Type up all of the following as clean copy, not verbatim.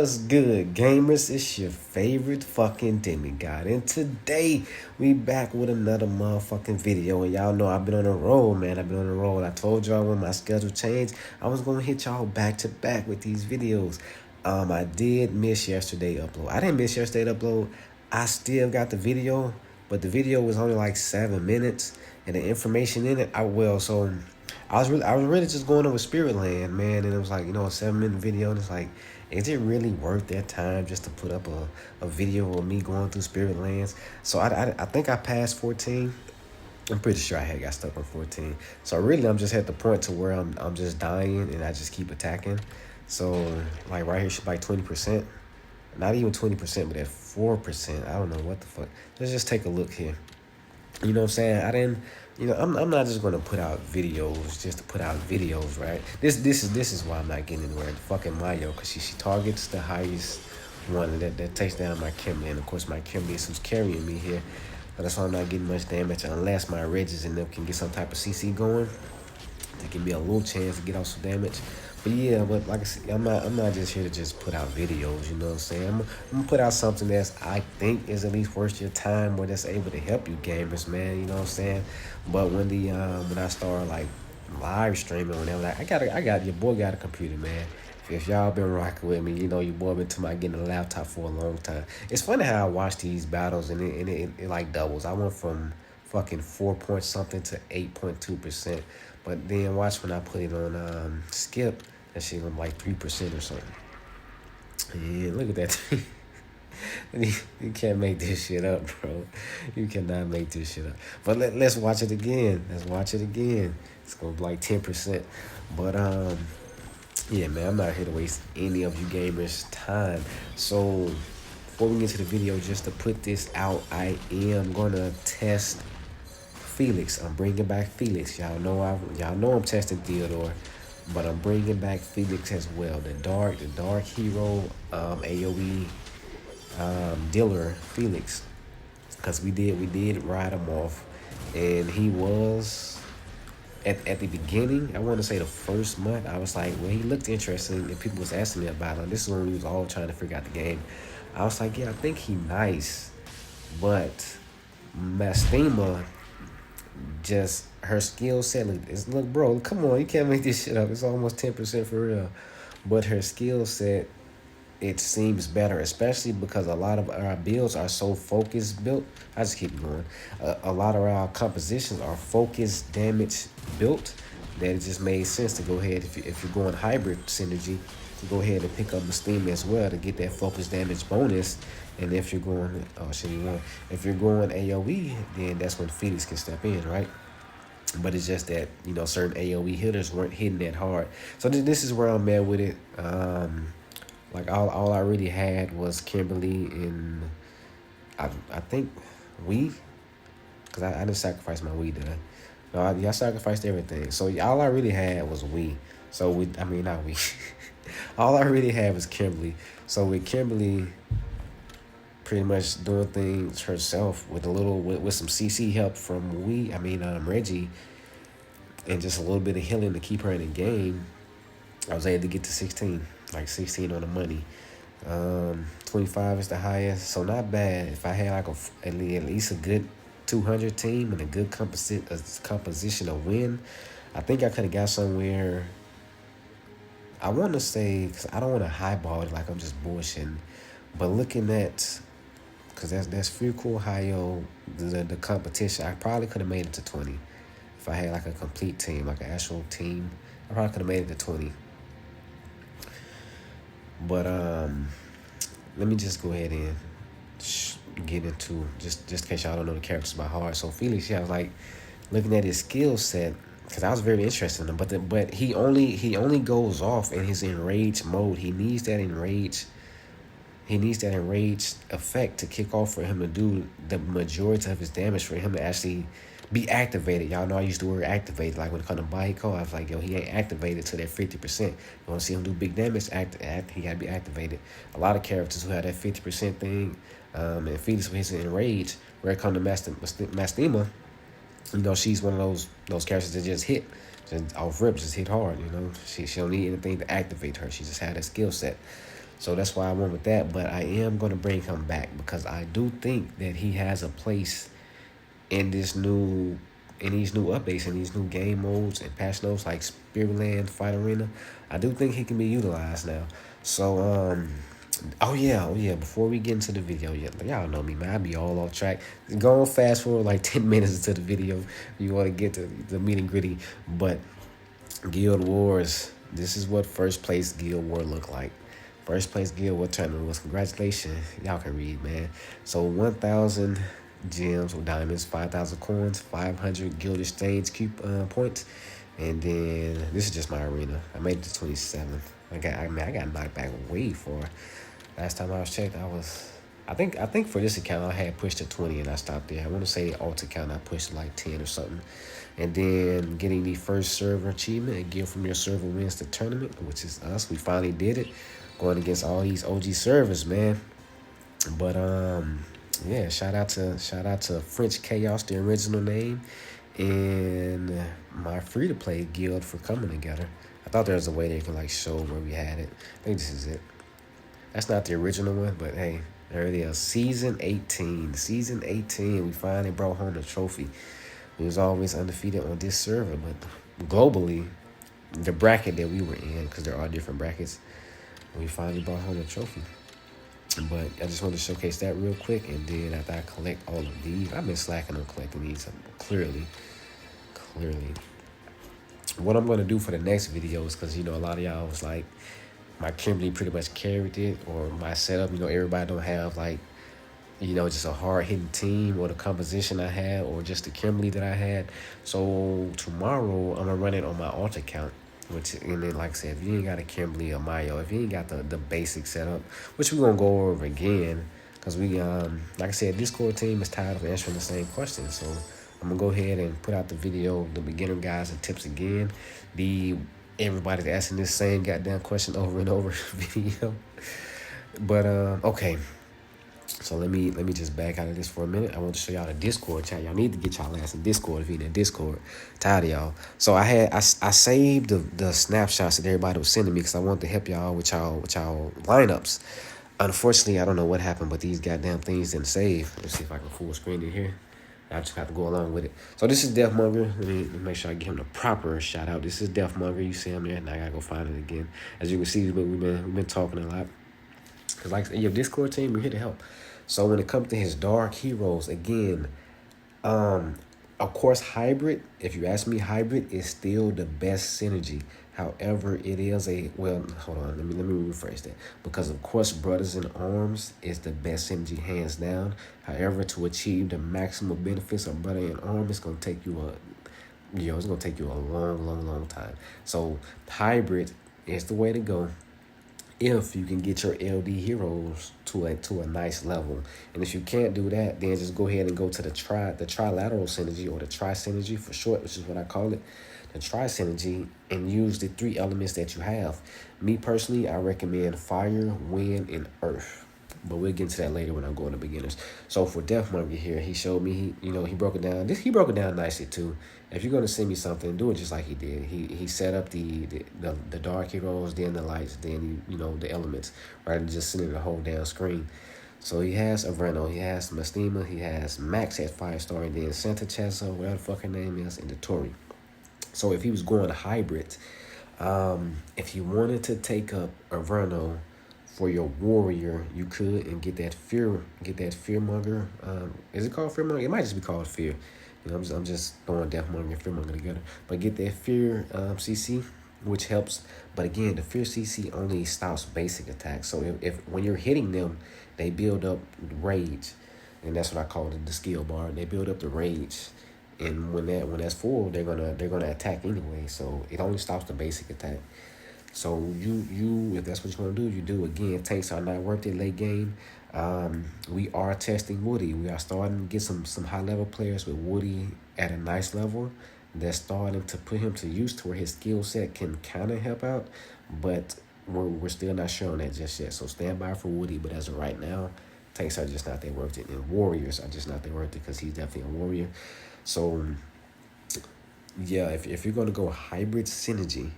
What's good, gamers? It's your favorite fucking demigod, and today we back with another motherfucking video. And y'all know I've been on a roll, man. I've been on a roll. I told y'all when my schedule changed, I was gonna hit y'all back to back with these videos. I did miss yesterday upload. I didn't miss yesterday upload. I still got the video, but the video was only like 7 minutes, and the information in it, I was really just going over Spirit Land, man, and it was like, a 7 minute video, and it's like, is it really worth that time just to put up a video of me going through Spirit Lands? So I think I passed 14. I'm pretty sure I had got stuck on 14. So really, I'm just at the point to where I'm just dying and I just keep attacking. So like right here should be like 20%, not even 20%, but at 4%. I don't know what the fuck. Let's just take a look here. You know what I'm saying? I didn't, I'm not just gonna put out videos just to put out videos, right? This is why I'm not getting anywhere. Fucking Mayo, because she targets the highest one that takes down my Kimberly, and of course my Kimberly is who's carrying me here. But that's why I'm not getting much damage unless my Regis and them can get some type of CC going to give me a little chance to get off some damage. But yeah, but like I said, I'm not just here to just put out videos, you know what I'm saying? I'm gonna put out something that's I think is at least worth your time, or that's able to help you gamers, man, you know what I'm saying? But when I start like live streaming, whenever, like, I got your boy got a computer, man. If y'all been rocking with me, you know your boy been talking about getting a laptop for a long time. It's funny how I watch these battles and it like doubles. I went from fucking 4 point something to 8.2%. But then watch when I put it on skip, that shit was like 3% or something. Yeah, look at that. You can't make this shit up, bro. You cannot make this shit up. But let's watch it again. Let's watch it again. It's gonna be like 10%. But yeah, man, I'm not here to waste any of you gamers' time. So before we get to the video, just to put this out, I am gonna test Felix. I'm bringing back Felix. Y'all know I'm testing Theodore, but I'm bringing back Felix as well. The dark hero AoE dealer Felix, because we did ride him off, and he was at the beginning. I want to say the first month. I was like, well, he looked interesting, and people was asking me about him. This is when we was all trying to figure out the game. I was like, yeah, I think he nice, but Mastima, just her skill set, look, bro, come on, you can't make this shit up. It's almost 10% for real. But her skill set, it seems better, especially because a lot of our builds are so focus built. I just keep going. A lot of our compositions are focus damage built, that it just made sense to go ahead, if you're going hybrid synergy, to go ahead and pick up the steam as well to get that focus damage bonus. And if you're going, if you're going AoE, then that's when Felix can step in, right? But it's just that, certain AoE hitters weren't hitting that hard. So this is where I'm at with it. Like all I really had was Kimberly and I think because I didn't sacrifice my Wii, did I? No, I sacrificed everything. So all I really had was Wii. So not Wii. All I really had was Kimberly. So with Kimberly pretty much doing things herself with with some CC help from Reggie, and just a little bit of healing to keep her in the game, I was able to get to 16, like 16 on the money. 25 is the highest, so not bad. If I had like at least a good 200 team and a good composition of win, I think I could have got somewhere. I want to say, because I don't want to highball it like I'm just bullshitting, but looking at, because that's Fuku Ohio, the competition, I probably could have made it to 20. If I had like a complete team, like an actual team, I probably could have made it to 20. But let me just go ahead and get into, just in case y'all don't know the characters by heart. So Felix, I was like looking at his skill set, because I was very interested in him. But he only goes off in his enraged mode. He needs that enraged effect to kick off for him to do the majority of his damage, for him to actually be activated. Y'all know I used the word activated. Like when it comes to Baiko, I was like, yo, he ain't activated to that 50%. You want to see him do big damage? He got to be activated. A lot of characters who have that 50% thing, and Felix with his enrage, where it comes to Mastima, she's one of those characters that just hit, just off rip, just hit hard. She don't need anything to activate her. She just had that skill set. So that's why I went with that. But I am going to bring him back because I do think that he has a place in these new updates, in these new game modes and patch notes like Spiritland, Fight Arena. I do think he can be utilized now. So oh yeah. Before we get into the video, y'all know me, man. I be all off track. Go on fast forward like 10 minutes into the video. If you want to get to the meet and gritty, but Guild Wars. This is what first place Guild War look like. First place Guild War tournament was congratulations. Y'all can read, man. So 1,000 gems or diamonds, 5,000 coins, 500 guild exchange points, and then this is just my arena. I made it to 27th. I got knocked back way far. Last time I was checked, I think for this account I had pushed to 20 and I stopped there. I want to say alt account I pushed to like 10 or something. And then getting the first server achievement, a gear from your server wins the tournament, which is us. We finally did it, going against all these OG servers, man. But yeah, shout out to French Chaos, the original name, and my free to play guild for coming together. I thought there was a way they could like show where we had it. I think this is it. That's not the original one, but hey, there it is. Season 18. Season 18. We finally brought home the trophy. We was always undefeated on this server, but globally, the bracket that we were in, because there are different brackets, we finally brought home the trophy. But I just wanted to showcase that real quick, and then after I collect all of these, I've been slacking on collecting these clearly. What I'm going to do for the next video is, because, you know, a lot of y'all was like, my Kimberly pretty much carried it, or my setup, you know, everybody don't have like, you know, just a hard-hitting team, or the composition I had, or just the Kimberly that I had. So tomorrow, I'm going to run it on my alt account. And then, like I said, if you ain't got a Kimberly or Mayo, if you ain't got the basic setup, which we're going to go over again, because we, like I said, Discord team is tired of answering the same questions. So I'm going to go ahead and put out the video, the beginner guides and tips again. Everybody's asking this same goddamn question over and over video. But, okay. So let me just back out of this for a minute. I want to show y'all the Discord chat. Y'all need to get y'all ass in Discord if you're in Discord. Tired of y'all. So I saved the snapshots that everybody was sending me because I wanted to help y'all with y'all lineups. Unfortunately, I don't know what happened, but these goddamn things didn't save. Let's see if I can full screen it here. I just have to go along with it. So this is D3athm0nger. Let me make sure I give him the proper shout out. This is D3athm0nger. You see him there. Now I gotta go find it again. As you can see, we've been talking a lot. Cause like your Discord team, we're here to help. So when it comes to his dark heroes, again, of course, hybrid, if you ask me, hybrid is still the best synergy. However, it is well, hold on, let me rephrase that. Because of course, Brothers in Arms is the best synergy, hands down. However, to achieve the maximum benefits of Brother in Arms, it's gonna take you it's gonna take you a long time. So hybrid is the way to go if you can get your LD heroes to a nice level. And if you can't do that, then just go ahead and go to the trilateral synergy, or the tri synergy for short, which is what I call it, the tri synergy, and use the 3 elements that you have. Me personally, I recommend fire, wind, and earth. But we'll get into that later when I'm going to beginners. So for D3athm0nger here, he showed me, he broke it down. He broke it down nicely too. If you're going to send me something, do it just like he did. He set up the dark heroes, then the lights, then, the elements, rather than just sending the whole damn screen. So he has Avreno, he has Mestima, he has Max at 5-star, and then Santa Chessa, whatever the fuck her name is, and the Tori. So if he was going hybrid, if he wanted to take up Avreno for your warrior, you could, and get that fearmonger. Is it called fearmonger? It might just be called fear. I'm just throwing D3athm0nger and fearmonger together. But get that fear CC, which helps. But again, the fear CC only stops basic attacks. So if when you're hitting them, they build up rage, and that's what I call the skill bar. They build up the rage, and when that's full, they're gonna attack anyway. So it only stops the basic attack. So you if that's what you want to do, you do. Again, tanks are not worth it late game. We are testing Woody. We are starting to get some high level players with Woody at a nice level. That's starting to put him to use to where his skill set can kind of help out, but we're still not showing that just yet. So stand by for Woody. But as of right now, tanks are just not that worth it, and warriors are just not that worth it because he's definitely a warrior. So yeah, if you're gonna go hybrid synergy.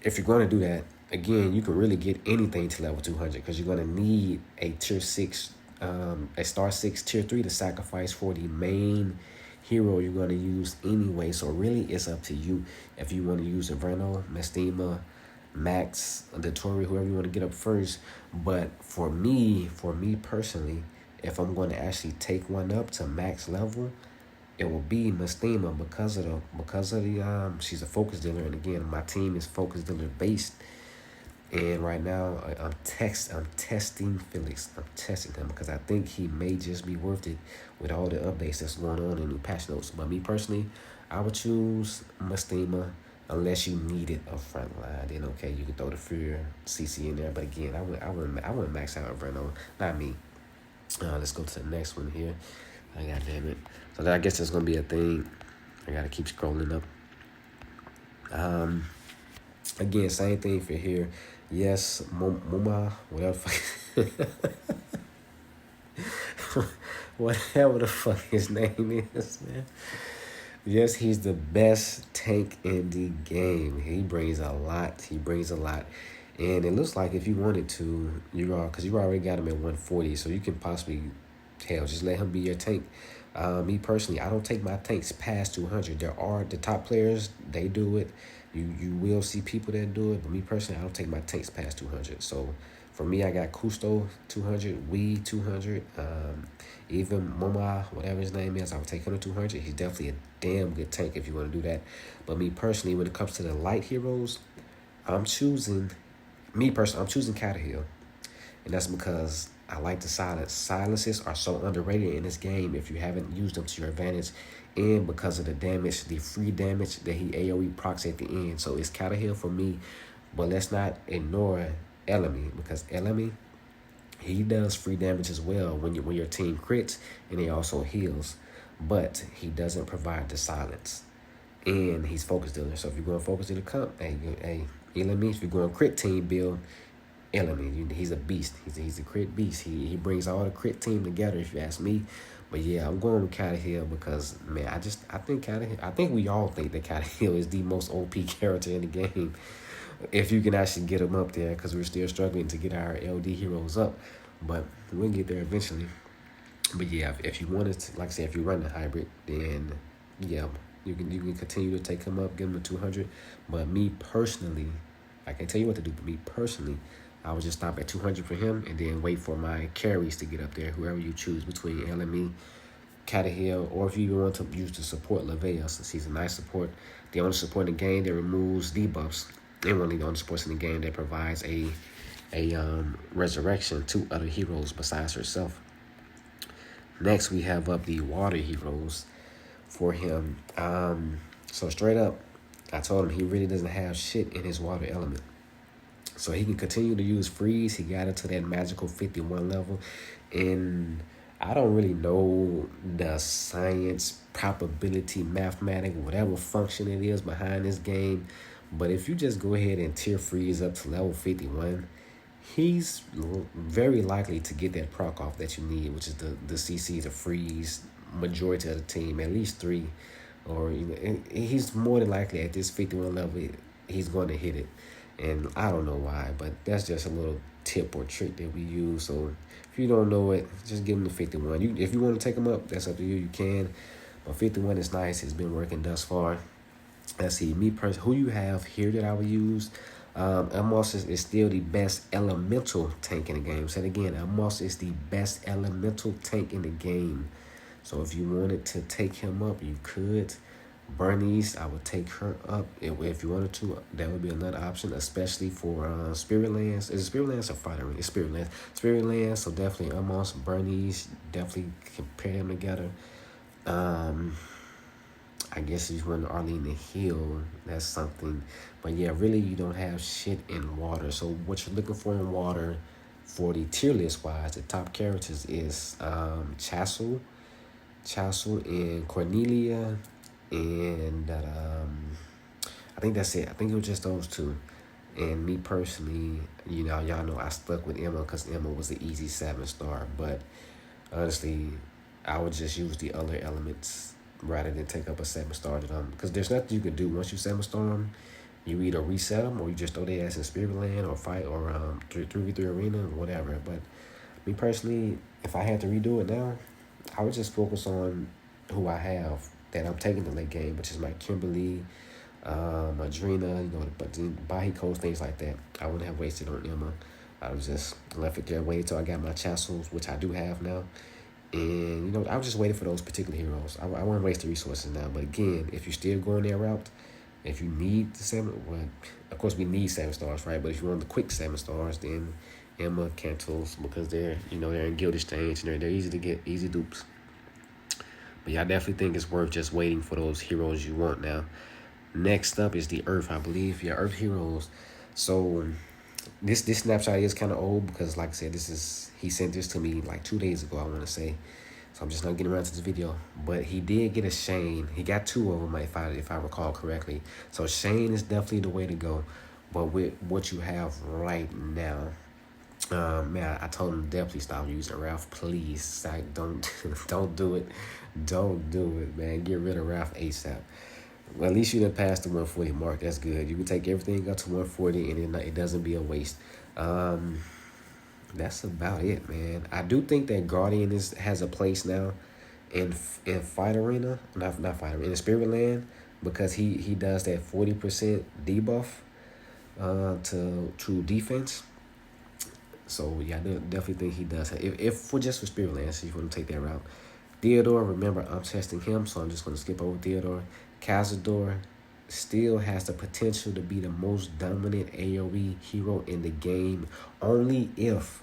If you're going to do that, again, you can really get anything to level 200 because you're going to need a tier 6, a star 6 tier 3 to sacrifice for the main hero you're going to use anyway. So really it's up to you if you want to use Inferno, Mestima, Max, Detori, whoever you want to get up first. But for me personally, if I'm going to actually take one up to max level, it will be Mestima because of the she's a focus dealer, and again my team is focus dealer based. And right now, I'm testing Felix. I'm testing him because I think he may just be worth it with all the updates that's going on in new patch notes. But me personally, I would choose Mestima unless you needed a front line. Then okay, you can throw the Fear CC in there. But again, I wouldn't max out Inferno. Not me. Let's go to the next one here. God damn it. So I guess that's gonna be a thing. I gotta keep scrolling up. Again, same thing for here. Yes, Muma, whatever, whatever the fuck his name is, man. Yes, he's the best tank in the game. He brings a lot. And it looks like if you wanted to, because you already got him at 140, so you can possibly, hell, just let him be your tank. Me personally, I don't take my tanks past 200. There are the top players, they do it. You will see people that do it, but me personally, I don't take my tanks past 200. So for me, I got Kusto 200, Wee 200, even Moma, whatever his name is, I would take him to 200. He's definitely a damn good tank if you want to do that. But me personally, when it comes to the light heroes, I'm choosing Catahill. And that's because I like the silence. Silences are so underrated in this game if you haven't used them to your advantage. And because of the damage, the free damage that he AoE procs at the end. So it's Catahill for me. But let's not ignore Elemi, because Elemi, he does free damage as well when your team crits, and he also heals. But he doesn't provide the silence. And he's focus dealer. So if you're going to focus dealer comp, hey, Elemi, if you're going crit team build, Elemi, he's a beast. He's a crit beast. He brings all the crit team together, if you ask me. But yeah, I'm going with Catahill because, man, I think we all think that Catahill is the most OP character in the game. If you can actually get him up there, because we're still struggling to get our LD heroes up. But we'll get there eventually. But yeah, if you wanted to, like I said, if you run the hybrid, then yeah, you can continue to take him up, get him to 200. But me personally, I can't tell you what to do, but me personally, I would just stop at 200 for him and then wait for my carries to get up there, whoever you choose between LME, Catahill, or if you even want to use the support Lavelle, since he's a nice support. The only support in the game that removes debuffs, and one of the only supports in the game that provides a resurrection to other heroes besides herself. Next, we have up the water heroes for him. So straight up, I told him he really doesn't have shit in his water element. So he can continue to use freeze. He got into that magical 51 level. And I don't really know the science, probability, mathematic, whatever function it is behind this game. But if you just go ahead and tier freeze up to level 51, he's very likely to get that proc off that you need, which is the CC to freeze majority of the team, at least 3. Or he's more than likely at this 51 level, he's going to hit it. And I don't know why, but that's just a little tip or trick that we use. So if you don't know it, just give him the 51. If you want to take him up, that's up to you. You can. But 51 is nice. It's been working thus far. Let's see. Me personally, who you have here that I would use? Amos is still the best elemental tank in the game. Said again, Amos is the best elemental tank in the game. So if you wanted to take him up, you could. Bernice, I would take her up if you wanted to. That would be another option, especially for Spirit Lands. Is it Spirit Lands or Fire Ring? It's Spirit Lands. Spirit Lands, so definitely Amos, Bernice, definitely compare them together. I guess if you want Arlene to heal, that's something. But yeah, really you don't have shit in water. So what you're looking for in water for the tier list wise, the top characters is Chassel and Cornelia. And I think that's it. I think it was just those two. And me personally, y'all know I stuck with Emma because Emma was an easy 7-star. But honestly, I would just use the other elements rather than take up a 7-star to them. Because there's nothing you can do once you 7-star them. You either reset them or you just throw their ass in Spirit Land or fight or 3v3 arena or whatever. But me personally, if I had to redo it now, I would just focus on who I have that I'm taking the late game, which is my Kimberly, Adrena, but Bahiko, things like that. I wouldn't have wasted on Emma. I was just left it there, waited till I got my Chassels, which I do have now. And, I was just waiting for those particular heroes. I wouldn't waste the resources now. But again, if you're still going that route, if you need the 7, well, of course we need 7 stars, right? But if you want the quick 7 stars, then Emma, Cantos, because they're in Guild Exchange and they're easy to get, easy dupes. But yeah, I definitely think it's worth just waiting for those heroes you want now. Next up is the Earth, I believe. Yeah, Earth heroes. So this snapshot is kind of old because, like I said, he sent this to me like 2 days ago, I want to say. So I'm just not getting around to this video. But he did get a Shane. He got 2 of them, if I recall correctly. So Shane is definitely the way to go. But with what you have right now, man, I told him definitely stop using Ralph, please. Don't do it. Don't do it, man. Get rid of Ralph ASAP. Well, at least you done passed the 140 mark. That's good. You can take everything up to 140 and it doesn't be a waste. That's about it, man. I do think that Guardian has a place now in Fight Arena, not Fight Arena, in Spirit Land, because he does that 40% debuff to defense. So yeah, I definitely think he does. If for Spirit Land, so you want to take that route. Theodore, remember I'm testing him, so I'm just going to skip over Theodore. Cazador still has the potential to be the most dominant AoE hero in the game, only if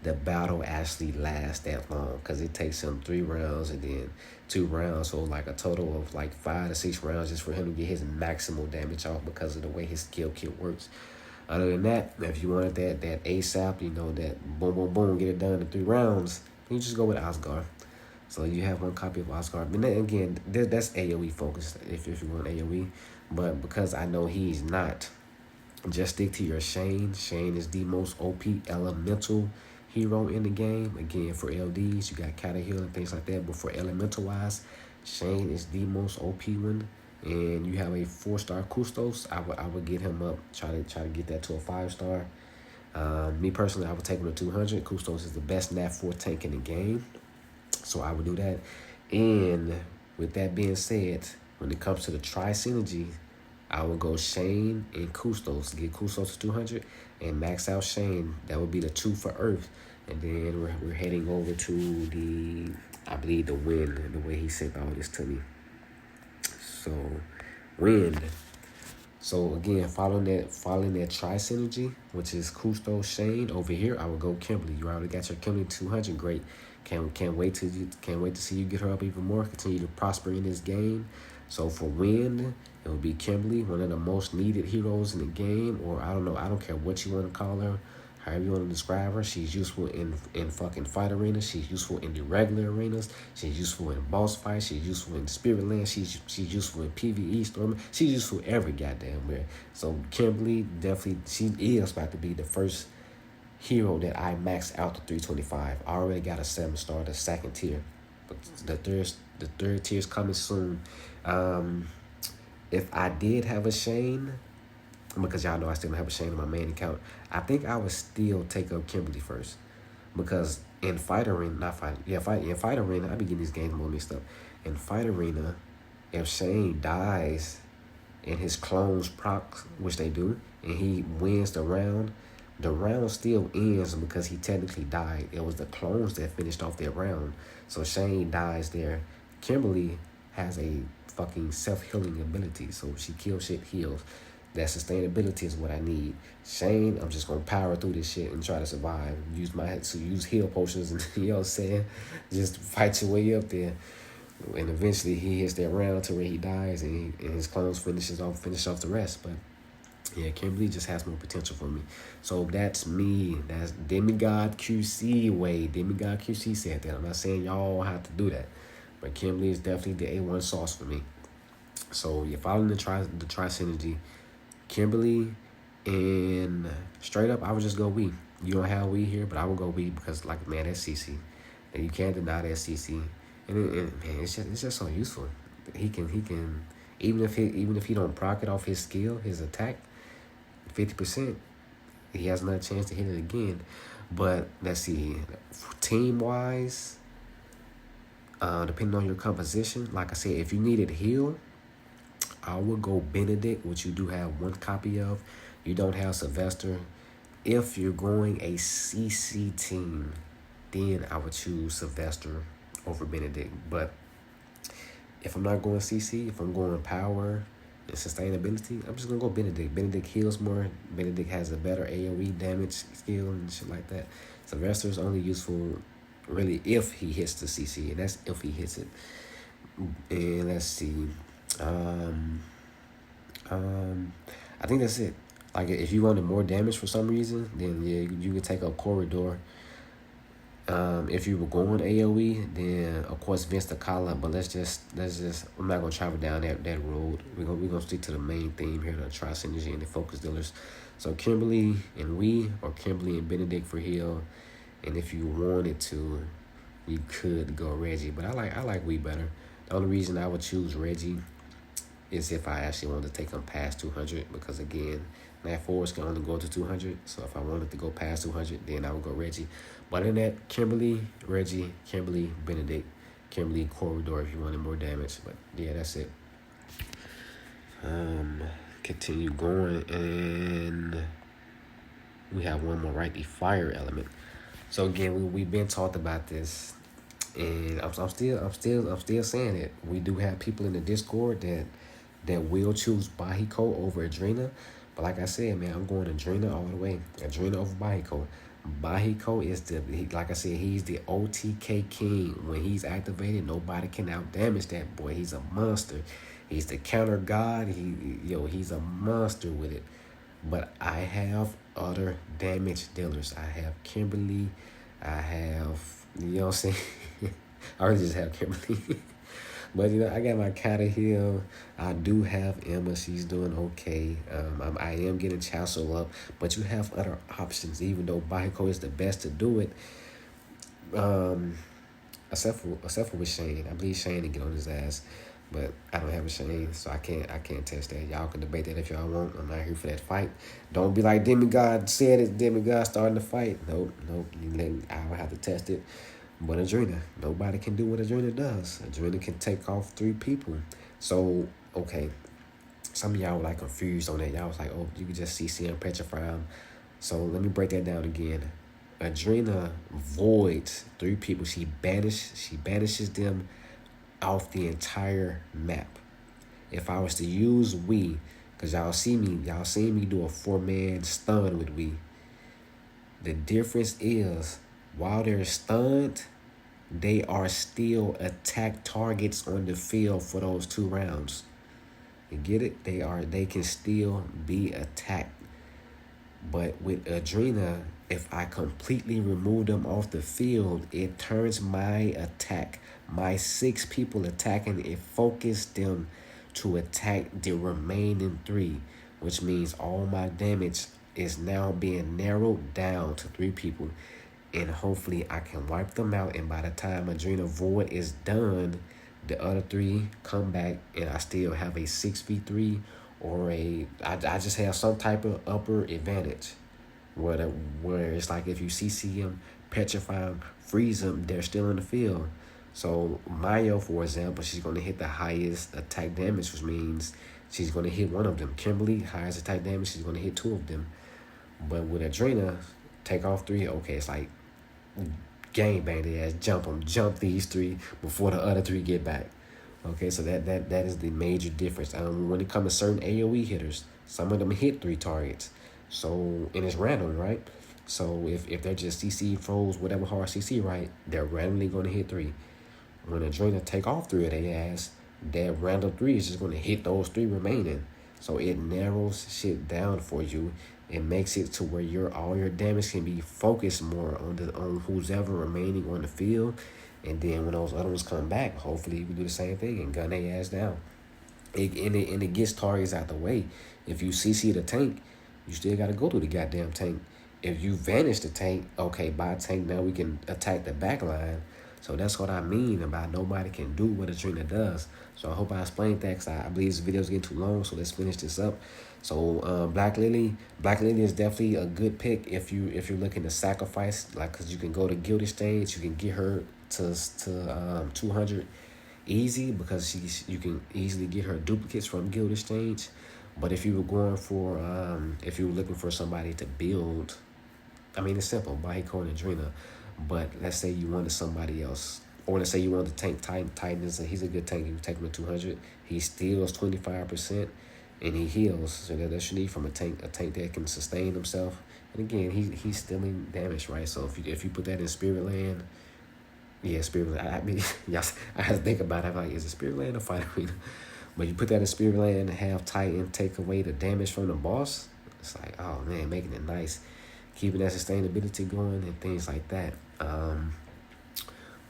the battle actually lasts that long, because it takes him 3 rounds and then 2 rounds, so like a total of like 5 to 6 rounds just for him to get his maximal damage off because of the way his skill kit works. Other than that, if you wanted that ASAP, that boom, boom, boom, get it done in 3 rounds, you just go with Asgard. So you have 1 copy of Asgard. And then again, that's AoE focused if you want AoE. But because I know he's not, just stick to your Shane. Shane is the most OP elemental hero in the game. Again, for LDs, you got Cataheal and things like that. But for elemental-wise, Shane is the most OP one. And you have a 4-star Kustos. I would get him up, try to get that to a 5-star. Me personally, I would take him to 200. Kustos is the best Nat 4 tank in the game, so I would do that. And with that being said, when it comes to the Tri-Synergy, I would go Shane and Kustos. Get Kustos to 200 and max out Shane. That would be the 2 for Earth. And then we're heading over to I believe the Wind, the way he sent all this to me. So Wind. So again, following that Tri-Synergy, which is Kustos, Shane. Over here, I would go Kimberly. You already got your Kimberly 200. Great. Can't wait to see you get her up even more. Continue to prosper in this game. So for Wind, it will be Kimberly, one of the most needed heroes in the game. Or I don't know. I don't care what you want to call her. However you want to describe her, she's useful in fucking fight arenas. She's useful in the regular arenas. She's useful in boss fights. She's useful in Spirit Land. She's useful in PvE storm. She's useful every goddamn where. So Kimberly definitely, she is about to be the first hero that I maxed out to 325. I already got a 7-star, the 2nd tier, but the third tier is coming soon. If I did have a Shane, because y'all know I still don't have a Shane on my main account, I think I would still take up Kimberly first. Because in Fight Arena, in Fight Arena, I be getting these games more mixed up. In Fight Arena, if Shane dies and his clones proc, which they do, and he wins the round still ends because he technically died. It was the clones that finished off their round. So Shane dies there. Kimberly has a fucking self-healing ability. So if she kills shit, heals. That sustainability is what I need. Shane, I'm just gonna power through this shit and try to survive. Use heal potions and you know what I'm saying? Just fight your way up there. And eventually he hits that round to where he dies and his clones finish off the rest. But yeah, Kimberly just has more potential for me. So that's me. That's Demigod QC way. Demigod QC said that. I'm not saying y'all have to do that. But Kimberly is definitely the A1 sauce for me. So you're following the Tri-Synergy. Kimberly, and straight up, I would just go Wii. You don't have Wii here, but I would go Wii because, like, man, that's CC. And you can't deny that CC. And man, it's just so useful. He can Even if he don't proc it off his skill, his attack, 50%, he has another chance to hit it again. But let's see, team wise, depending on your composition, like I said, if you needed heal, I would go Benedict, which you do have one copy of. You don't have Sylvester. If you're going a CC team, then I would choose Sylvester over Benedict. But if I'm not going CC, if I'm going power and sustainability, I'm just going to go Benedict. Benedict heals more. Benedict has a better AoE damage skill and shit like that. Sylvester's only useful really if he hits the CC, and that's if he hits it. And let's see. I think that's it. Like, if you wanted more damage for some reason, then yeah, you could take up Corridor. If you were going AoE, then of course Vince the Collar. But let's just I'm not gonna travel down that road. We're gonna stick to the main theme here, the Tri-Synergy and the Focus Dealers. So Kimberly and or Kimberly and Benedict for heal. And if you wanted to, we could go Reggie. But I like we better. The only reason I would choose Reggie is if I actually wanted to take him past 200, because again, Nat Force can only go to 200. So if I wanted to go past 200, then I would go Reggie. But in that, Kimberly, Reggie, Kimberly, Benedict, Kimberly, Corridor if you wanted more damage. But yeah, that's it. Continue going, and we have one more, right? The fire element. So again, we've been talked about this, and I'm still saying it. We do have people in the Discord that will choose Bahiko over Adrena. But like I said, man, I'm going Adrena all the way. Adrena over Bahiko. Bahiko is like I said, he's the OTK king. When he's activated, nobody can out damage that boy. He's a monster. He's the counter god. He's a monster with it. But I have other damage dealers. I have Kimberly. I have, you know what I'm saying? I already just have Kimberly. But, I got my Kata Hill. I do have Emma. She's doing okay. I am getting Chancel up. But you have other options, even though Bahiko is the best to do it. Except for with Shane. I believe Shane to get on his ass. But I don't have a Shane, so I can't test that. Y'all can debate that if y'all want. I'm not here for that fight. Don't be like Demigod said it. Demigod starting the fight. Nope. I'll have to test it. But Adrena, nobody can do what Adrena does. Adrena can take off 3 people. So, okay, some of y'all were like confused on that. Y'all was like, oh, you can just CC and petrify him. So let me break that down again. Adrena voids 3 people. She banishes them off the entire map. If I was to use we, because y'all seen me do a 4-man stun with we. The difference is, while they're stunned, they are still attack targets on the field for those 2 rounds. You get it? They can still be attacked. But with Adrena, if I completely remove them off the field, it turns my attack, my 6 people attacking, it focused them to attack the remaining 3, which means all my damage is now being narrowed down to 3 people. And hopefully I can wipe them out. And by the time Adrena Void is done, the other 3 come back, and I still have a 6v3 or I just have some type of upper advantage. Where it's like if you CC them, petrify them, freeze them, they're still in the field. So Mayo, for example, she's going to hit the highest attack damage, which means she's going to hit one of them. Kimberly, highest attack damage, she's going to hit 2 of them. But with Adrena, take off 3, okay, it's like gang bang their ass, jump these 3 before the other 3 get back. Okay, so that is the major difference. When it comes to certain AoE hitters, some of them hit 3 targets. So, and it's random, right? So if they're just CC froze, whatever hard CC, right, they're randomly going to hit 3. When Adrena take off 3 of their ass, that random 3 is just going to hit those 3 remaining. So it narrows shit down for you. It makes it to where all your damage can be focused more on who's ever remaining on the field. And then when those other ones come back, hopefully we do the same thing and gun their ass down. It gets targets out the way. If you CC the tank, you still got to go through the goddamn tank. If you vanish the tank, okay, by tank, now we can attack the back line. So that's what I mean about nobody can do what Adrena does. So I hope I explained that, because I believe this video is getting too long. So let's finish this up. So Black Lily is definitely a good pick if you're looking to sacrifice, like, because you can go to Guild Exchange, you can get her to 200 easy, because you can easily get her duplicates from Guild Exchange. But if you were going for if you were looking for somebody to build, I mean, it's simple, Bahiko and Adrena. But let's say you wanted somebody else, or let's say you wanted to tank Titan he's a good tank. You take him to 200. He steals 25%, and he heals. So that's what you need from a tank that can sustain himself. And again, he's stealing damage, right? So if you put that in Spirit Land, yeah, Spirit Land. I mean, yes, I had to think about it. I'm like, is it Spirit Land or Fight Arena? But you put that in Spirit Land and have Titan take away the damage from the boss. It's like, oh man, making it nice, keeping that sustainability going and things like that.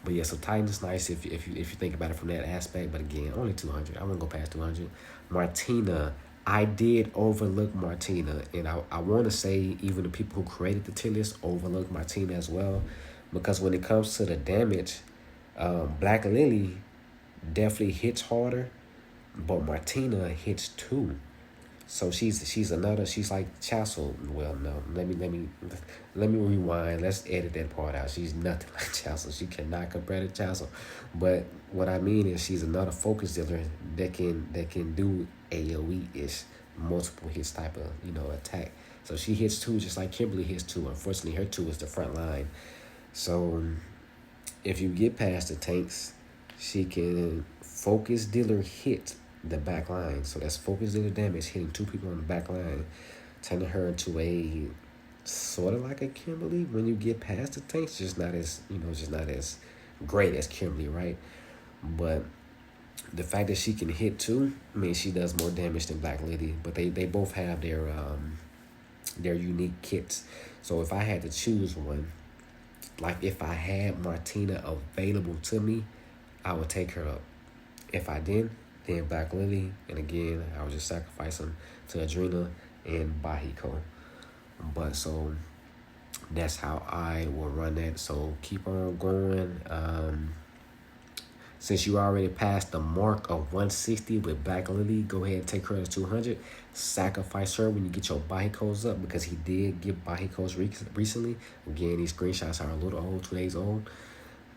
But yeah, so Titan is nice if you think about it from that aspect. But again, only 200. I won't go past 200. Martina, I did overlook Martina, and I want to say even the people who created the tier list overlooked Martina as well, because when it comes to the damage, Black Lily definitely hits harder, but Martina hits too. So she's like Chassel. Well, no, let me rewind. Let's edit that part out. She's nothing like Chassel. She cannot compare to Chassel. But what I mean is she's another focus dealer that can do AoE ish, multiple hits type of attack. So she hits two just like Kimberly hits two. Unfortunately, her two is the front line. So if you get past the tanks, she can focus dealer hit the back line. So that's focus dealer damage, hitting two people on the back line, turning her into a sort of like a Kimberly when you get past the tanks, just not as great as Kimberly, right? But the fact that she can hit too, I mean, she does more damage than Black Lady, but they both have their unique kits. So if I had to choose one, like if I had Martina available to me, I would take her up. If I didn't, then Black Lily, and again, I would just sacrifice them to Adrena and Bahiko. But so that's how I will run that. So keep on going. Since you already passed the mark of 160 with Black Lily, go ahead and take her to 200. Sacrifice her when you get your Bahikos up, because he did get Bahikos recently. Again, these screenshots are a little old, 2 days old,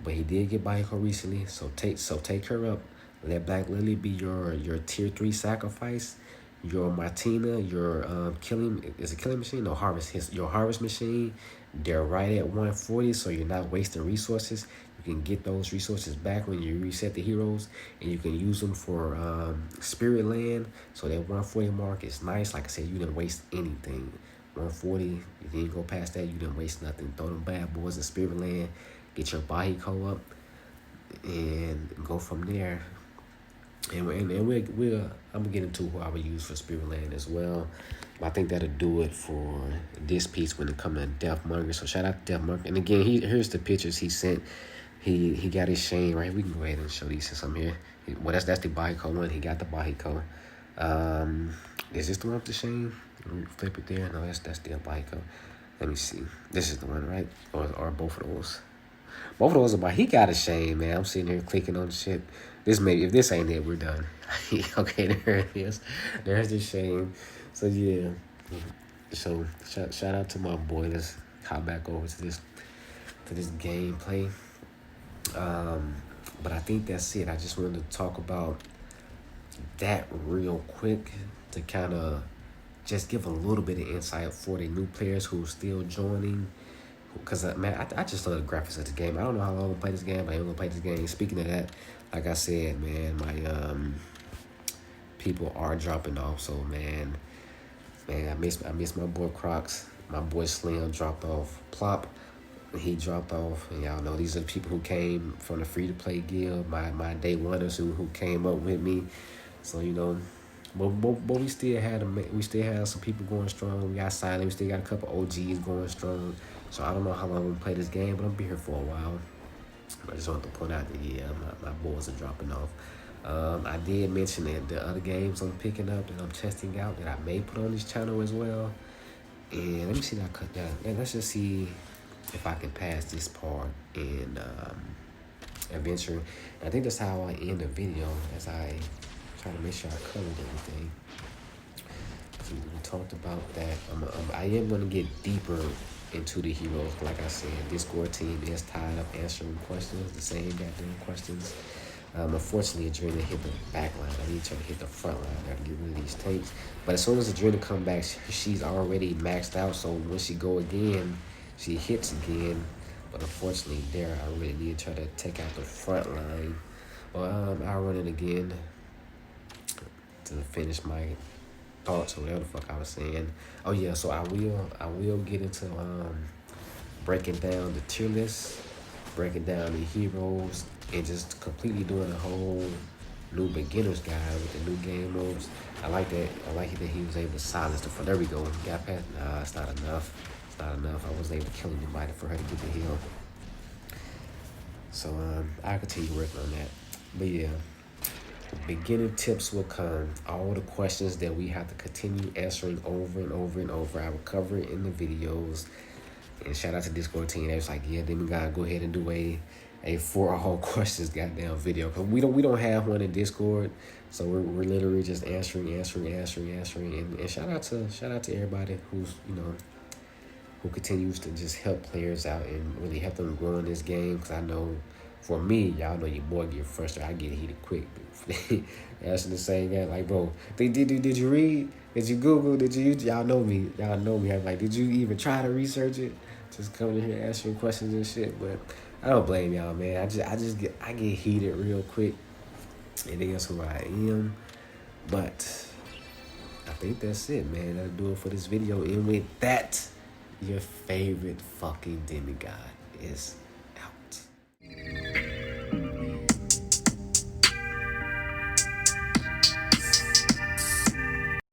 but he did get Bahiko recently. So take her up. Let Black Lily be your tier 3 sacrifice. Your Martina, your killing machine? No, your harvest machine. They're right at 140, so you're not wasting resources. You can get those resources back when you reset the heroes, and you can use them for Spirit Land. So that 140 mark is nice. Like I said, you didn't waste anything. 140, you didn't go past that, you didn't waste nothing. Throw them bad boys in Spirit Land, get your Bahiko up, and go from there. And we'll I'm gonna get into who I would use for Spirit Land as well. But I think that'll do it for this piece when it comes to D3athm0nger. So shout out to D3athm0nger. And again, here's the pictures he sent. He got his chain right. We can go ahead and show these since I'm here. Well, that's the Bahiko one. He got the Bahiko. Is this the one with the chain? Flip it there. No, that's the Bahiko. Let me see. This is the one, right? Or both of those. Both of those are he got a shame, man. I'm sitting here clicking on shit. If this ain't it, we're done. Okay, there it is. There's the shame. So yeah. So shout out to my boy. Let's hop back over to this gameplay. But I think that's it. I just wanted to talk about that real quick to kind of just give a little bit of insight for the new players who are still joining. Because, man, I just love the graphics of the game. I don't know how long I'm going to play this game, but I'm going to play this game. Speaking of that, like I said, man, my people are dropping off. So, man, I miss my boy Crocs. My boy Slim dropped off. Plop, he dropped off. And y'all know these are the people who came from the free-to-play guild, my day oneers who came up with me. So, but we still had some people going strong. We got Silent. We still got a couple OGs going strong. So I don't know how long I'm going to play this game, but I'm going to be here for a while. I just want to point out that, yeah, my boys are dropping off. I did mention that the other games I'm picking up that I'm testing out that I may put on this channel as well. And let me see that I cut down. And let's just see if I can pass this part and adventure. And I think that's how I end the video, as I try to make sure I covered everything. So we talked about that. I am going to get deeper into the heroes. Like I said, Discord team is tired of answering questions, the same goddamn questions. Unfortunately, Adrena hit the back line. I need to try to hit the front line. I gotta get rid of these tanks. But as soon as Adrena come back, she's already maxed out. So when she go again, she hits again. But unfortunately, there I really need to try to take out the front line. Well, I'll run it again to finish my thoughts or whatever the fuck I was saying. Oh yeah, so I will get into breaking down the tier list, breaking down the heroes, and just completely doing a whole new beginner's guide with the new game modes. I like that. I like it that he was able to silence the front. There we go. Got past. Nah, it's not enough. It's not enough. I wasn't able to kill anybody for her to get the heal. So I'll continue working on that. But yeah, beginning tips will come. All the questions that we have to continue answering over and over and over, I will cover it in the videos. And shout out to Discord team. They was like, yeah, then we gotta go ahead and do a for all questions goddamn video, because we don't have one in Discord, so we're literally just answering, and shout out to everybody who's who continues to just help players out and really help them grow in this game. Because I know for me, y'all know your boy get frustrated. I get heated quick. Asking the same guy, like, bro, did you read? Did you Google? Did you? Y'all know me. I'm like, did you even try to research it? Just coming in here answering questions and shit. But I don't blame y'all, man. I get heated real quick. And that's who I am. But I think that's it, man. That'll do it for this video. And with that, your favorite fucking demigod is